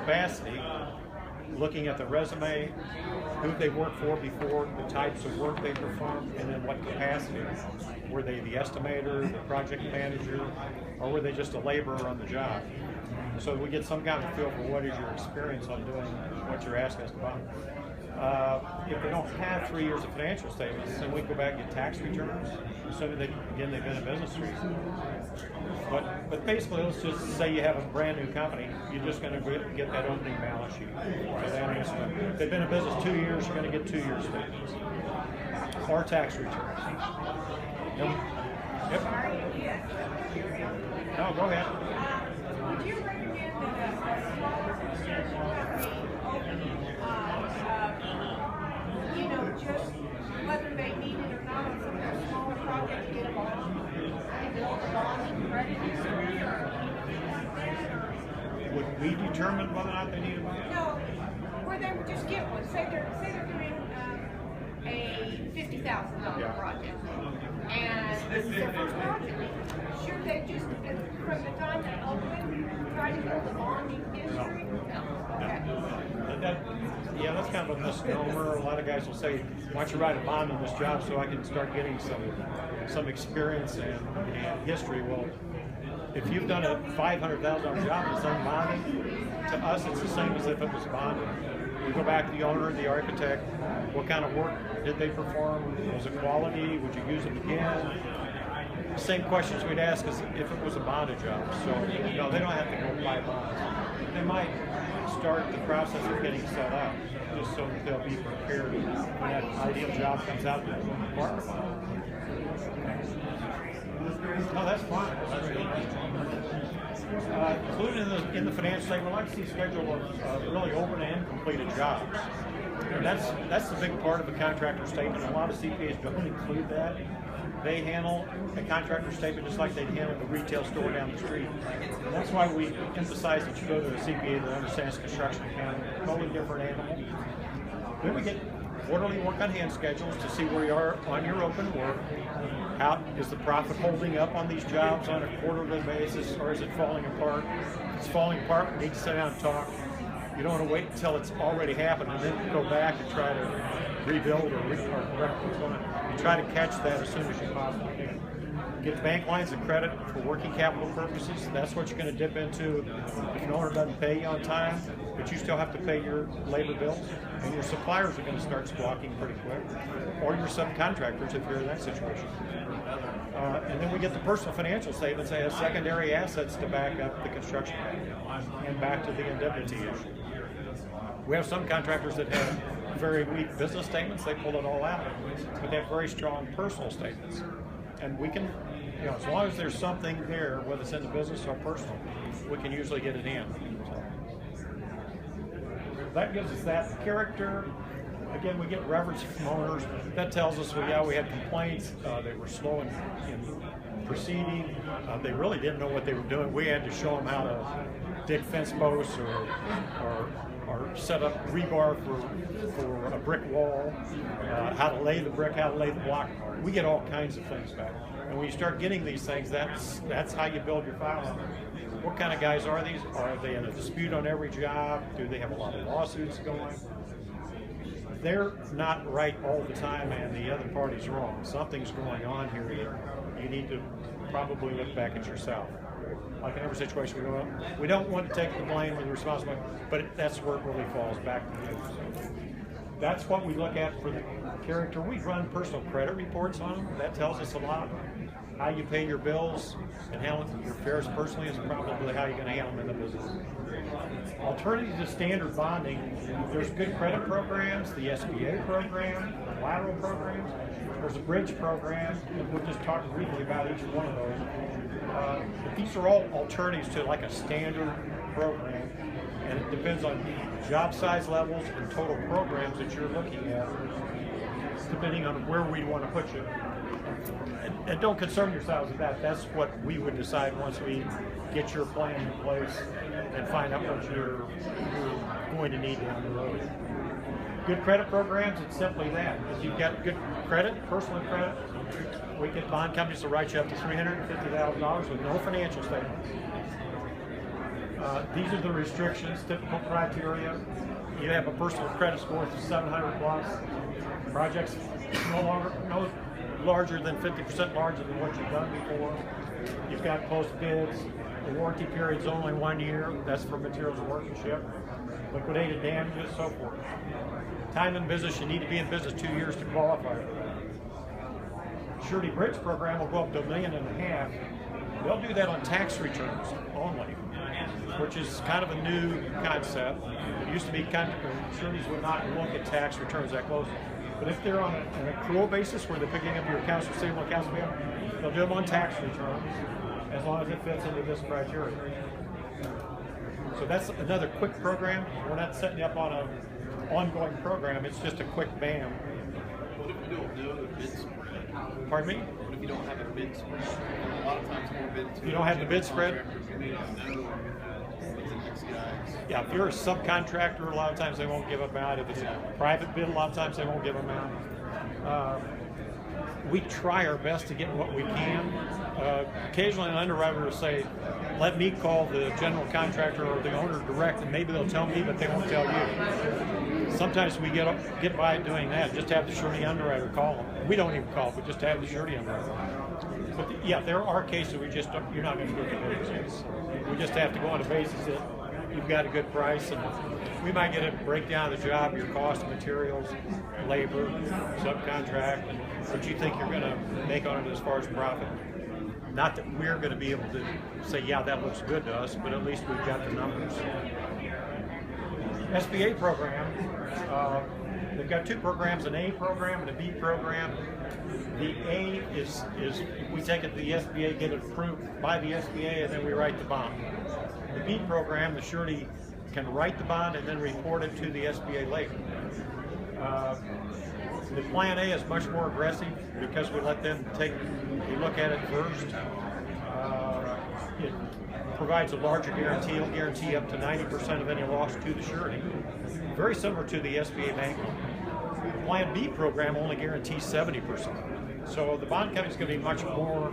capacity, looking at the resume, who they worked for before, the types of work they performed, and then what capacity. Were they the estimator, the project manager, or were they just a laborer on the job? So we get some kind of feel for what is your experience on doing what you're asking us about. If they don't have 3 years of financial statements, then we go back and get tax returns, assuming they've been in business 3 years. But basically, let's just say you have a brand new company, you're just going to get that opening balance sheet. So that answer. If they've been in business 2 years, you're going to get 2 years statements or tax returns. Yep. No, go ahead. Would you recommend that a smaller construction company just whether they need it or not on some of those smaller projects, get a bond and build a bond and credit history or anything like that? Or would we determine whether or not they need a bond? No, where they would just get one. Say they're doing a $50,000 project, and this is their first project. Should they just, from the time they open, try to build a bonding history? No. Okay. Yeah, that's kind of a misnomer. A lot of guys will say, why don't you write a bond on this job so I can start getting some experience and history. Well, if you've done a $500,000 job and it's unbonded, to us it's the same as if it was bonded. We go back to the owner, the architect, what kind of work did they perform? Was it quality? Would you use them again? Same questions we'd ask as if it was a bonded job. So, no, they don't have to go buy bonds. They might start the process of getting set up, just so that they'll be prepared when that ideal job comes out to market. No, that's fine. Included in the financial statement, I like to see a schedule of really open and completed jobs. And that's the big part of a contractor statement. A lot of CPAs don't include that. They handle a contractor statement just like they'd handle the retail store down the street. And that's why we emphasize that you go to a CPA that understands construction accounting. Totally different animal. Then we get quarterly work on hand schedules to see where you are on your open work. How is the profit holding up on these jobs on a quarterly basis, or is it falling apart? If it's falling apart, we need to sit down and talk. You don't want to wait until it's already happened and then go back and try to rebuild or correct what's going on. You try to catch that as soon as you possibly can. Get bank lines of credit for working capital purposes. That's what you're going to dip into if an owner doesn't pay you on time, but you still have to pay your labor bills, and your suppliers are going to start squawking pretty quick, or your subcontractors if you're in that situation. And then we get the personal financial statements that have secondary assets to back up the construction and back to the indemnity issue. We have some contractors that have very weak business statements, they pull it all out, but they have very strong personal statements. And we can, as long as there's something there, whether it's in the business or personal, we can usually get it in. So that gives us that character. Again, we get reference from owners. That tells us, well, yeah, we had complaints. They were slow in proceeding. They really didn't know what they were doing. We had to show them how to dig fence posts or set up rebar for a brick wall, how to lay the brick, how to lay the block. We get all kinds of things back. And when you start getting these things, that's how you build your file. What kind of guys are these? Are they in a dispute on every job? Do they have a lot of lawsuits going? They're not right all the time and the other party's wrong. Something's going on here that you need to probably look back at yourself. Like in every situation we don't want to take the blame or the responsibility, but that's where it really falls back to you. That's what we look at for the character. We run personal credit reports on them. That tells us a lot. How you pay your bills and handle your affairs personally is probably how you're going to handle them in the business. Alternative to standard bonding, there's good credit programs, the SBA program, collateral programs. There's a bridge program, and we'll just talk briefly about each one of those. But these are all alternatives to like a standard program, and it depends on job size levels and total programs that you're looking at, depending on where we want to put you. And don't concern yourselves with that. That's what we would decide once we get your plan in place and find out what you're going to need down the road. Good credit programs, it's simply that. If you've got good credit, personal credit, we get bond companies to write you up to $350,000 with no financial statements. These are the restrictions, typical criteria. You have a personal credit score of 700 plus. Projects no larger than 50% larger than what you've done before. You've got closed bids. The warranty period is only 1 year. That's for materials and workmanship. Liquidated damages, so forth. Time in business, you need to be in business 2 years to qualify for that. Surety Bridge program will go up to $1.5 million. They'll do that on tax returns only, which is kind of a new concept. It used to be sureties would not look at tax returns that closely. But if they're on an accrual basis where they're picking up your accounts receivable, accounts payable, they'll do them on tax returns as long as it fits into this criteria. So that's another quick program. We're not setting you up on an ongoing program. It's just a quick BAM. What if you don't know the bid spread? Pardon me? What if you don't have a bid spread? A lot of times more bids. You don't have the bid spread? You may not know what the next guys. Yeah, if you're a subcontractor, a lot of times they won't give them out. If it's a private bid, a lot of times they won't give them out. We try our best to get what we can. Occasionally an underwriter will say, let me call the general contractor or the owner direct, and maybe they'll tell me, but they won't tell you. Sometimes we get by doing that, just have the surety underwriter call them. We don't even call, but just have the surety underwriter. But yeah, there are cases you're not going to get the business. We just have to go on the basis that you've got a good price, and we might get a breakdown of the job, your cost of materials, labor, subcontract, and what you think you're going to make on it as far as profit. Not that we're going to be able to say, yeah, that looks good to us, but at least we've got the numbers. SBA program, they've got two programs, an A program and a B program. The A is we take it to the SBA, get it approved by the SBA, and then we write the bond. The B program, the surety can write the bond and then report it to the SBA later. The Plan A is much more aggressive because we let them take a look at it first. It provides a larger guarantee. It'll guarantee up to 90% of any loss to the surety. Very similar to the SBA bank loan. The Plan B program only guarantees 70%. So the bond company is going to be much more